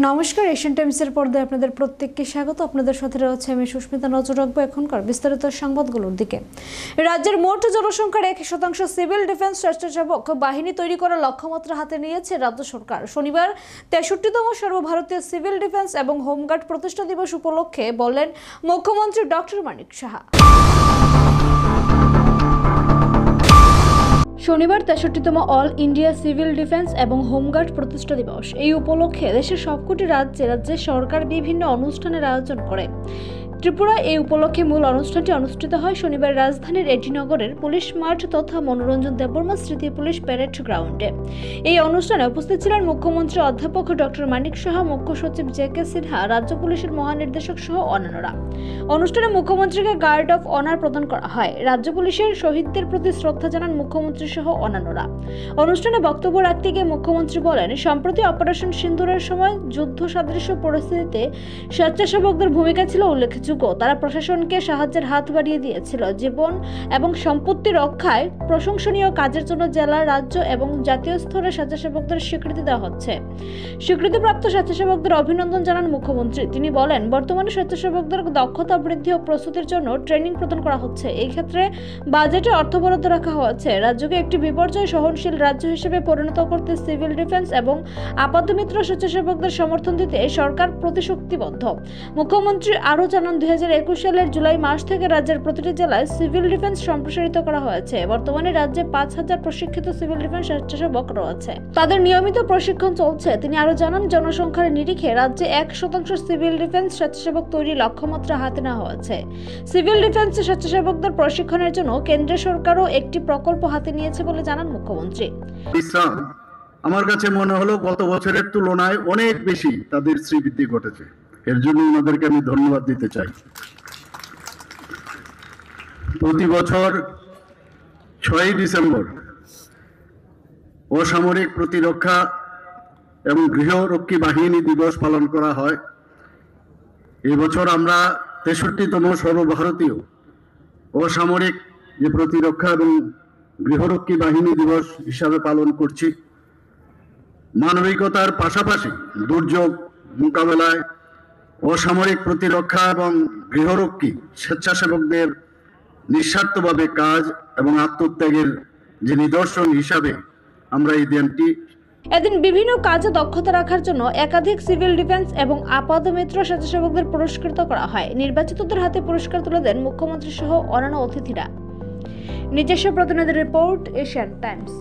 নমস্কার, এশিয়ান টাইমসের পর্দায় আপনাদের প্রত্যেককে স্বাগত। আপনাদের সাথে রয়েছে আমি সুস্মিতা। নজর রাখবো এখনকার বিস্তারিত সংবাদগুলোর দিকে। রাজ্যের মোট জনসংখ্যার 1% সিভিল ডিফেন্স স্বেচ্ছাসেবক বাহিনী তৈরি করার লক্ষ্যমাত্রা হাতে নিয়েছে রাজ্য সরকার। শনিবার 63তম সর্বভারতীয় সিভিল ডিফেন্স এবং হোমগার্ড প্রতিষ্ঠা দিবস উপলক্ষে বললেন মুখ্যমন্ত্রী ডক্টর মানিক সাহা। শনিবার 63তম অল ইন্ডিয়া সিভিল ডিফেন্স এবং হোমগার্ড প্রতিষ্ঠা দিবস। এই উপলক্ষে দেশের সবকটি রাজ্যে সরকার বিভিন্ন অনুষ্ঠানের আয়োজন করে। ত্রিপুরা এই উপলক্ষে মূল অনুষ্ঠানটি অনুষ্ঠিত হয় শনিবার রাজধানীর এডিনগরের পুলিশ মাঠ তথা মনোরঞ্জন দেববর্মা স্মৃতি পুলিশ প্যারেড গ্রাউন্ডে। এই অনুষ্ঠানে উপস্থিত ছিলেন মুখ্যমন্ত্রী অধ্যাপক ডক্টর মানিক সাহা, মুখ্য সচিব জে.কে. সিনহা, রাজ্য পুলিশের মহানির্দেশক সহ অন্যান্যরা। অনুষ্ঠানে মুখ্যমন্ত্রীকে গার্ড অফ অনার প্রদান করা হয়। রাজ্য পুলিশের শহীদদের প্রতি শ্রদ্ধা জানান মুখ্যমন্ত্রী সহ অন্যান্যরা। অনুষ্ঠানে বক্তব্য রাখতে গিয়ে মুখ্যমন্ত্রী বলেন, সম্প্রতি অপারেশন সিন্দুরের সময় যুদ্ধ সদৃশ পরিস্থিতিতে স্বেচ্ছাসেবকদের ভূমিকা ছিল উল্লেখযোগ্য। তারা প্রশাসনকে সাহায্যের হাত বাড়িয়ে দিয়েছিল। জীবন এবং সম্পত্তি রক্ষায় প্রশংসনীয় কাজের জন্য জেলা, রাজ্য এবং জাতীয় স্তরে স্বেচ্ছাসেবকদের স্বীকৃতি দেওয়া হচ্ছে। স্বীকৃতিপ্রাপ্ত স্বেচ্ছাসেবকদের অভিনন্দন জানান মুখ্যমন্ত্রী। তিনি বলেন, বর্তমানে স্বেচ্ছাসেবকদের দক্ষতা বৃদ্ধি ও প্রস্তুতির জন্য ট্রেনিং প্রদান করা হচ্ছে। এই ক্ষেত্রে বাজেটে অর্থ বরাদ্দ রাখা হয়েছে। রাজ্যকে একটি বিপর্যয় সহনশীল রাজ্য হিসেবে পরিণত করতে সিভিল ডিফেন্স এবং আপাতমিত্র স্বেচ্ছাসেবকদের সমর্থন দিতে সরকার প্রতিশ্রুতিবদ্ধ। মুখ্যমন্ত্রী আরও জানান, 2021 সালের জুলাই মাস থেকে রাজ্যের প্রতিটি জেলায় সিভিল ডিফেন্স সম্প্রসারিত করা হয়েছে। বর্তমানে রাজ্যে 5,000 প্রশিক্ষিত সিভিল ডিফেন্স স্বেচ্ছাসেবক রয়েছে। তাদের নিয়মিত প্রশিক্ষণ চলছে। তিনি আরও জানান, জনসংখ্যার নিরিখে রাজ্যে 1% সিভিল ডিফেন্স স্বেচ্ছাসেবক তৈরির লক্ষ্যমাত্রা হাতে নেওয়া হয়েছে। সিভিল ডিফেন্স স্বেচ্ছাসেবকদের প্রশিক্ষণের জন্য কেন্দ্র সরকারও একটি প্রকল্প হাতে নিয়েছে বলে জানান মুখ্যমন্ত্রী। আমার কাছে মনে হলো গত বছরের তুলনায় অনেক বেশি তাদের শ্রীবৃদ্ধি ঘটেছে। এর জন্য ওনাদেরকে আমি ধন্যবাদ দিতে চাই। প্রতি বছর 6 ডিসেম্বর অসামরিক প্রতিরক্ষা এবং গৃহরক্ষী বাহিনী দিবস পালন করা হয়। এবছর আমরা 63তম সর্বভারতীয় অসামরিক যে প্রতিরক্ষা এবং গৃহরক্ষী বাহিনী দিবস হিসাবে পালন করছি। মানবিকতার পাশাপাশি দুর্যোগ মোকাবেলায় অসামরিক প্রতিরক্ষা এবং গৃহরক্ষী স্বেচ্ছাসেবকদের নিঃস্বার্থভাবে কাজ এবং আত্মত্যাগের যে নিদর্শন হিসাবে আমরা এই দিনটি এদিন বিভিন্ন কাজে দক্ষতা রাখার জন্য একাধিক সিভিল ডিফেন্স এবং আপাতমিত্র স্বেচ্ছাসেবকদের পুরস্কৃত করা হয়। নির্বাচিতদের হাতে পুরস্কার তুলে দেন মুখ্যমন্ত্রী সহ অন্যান্য অতিথিরা। নিজস্ব প্রতিনিধি রিপোর্ট, এশিয়ান টাইমস।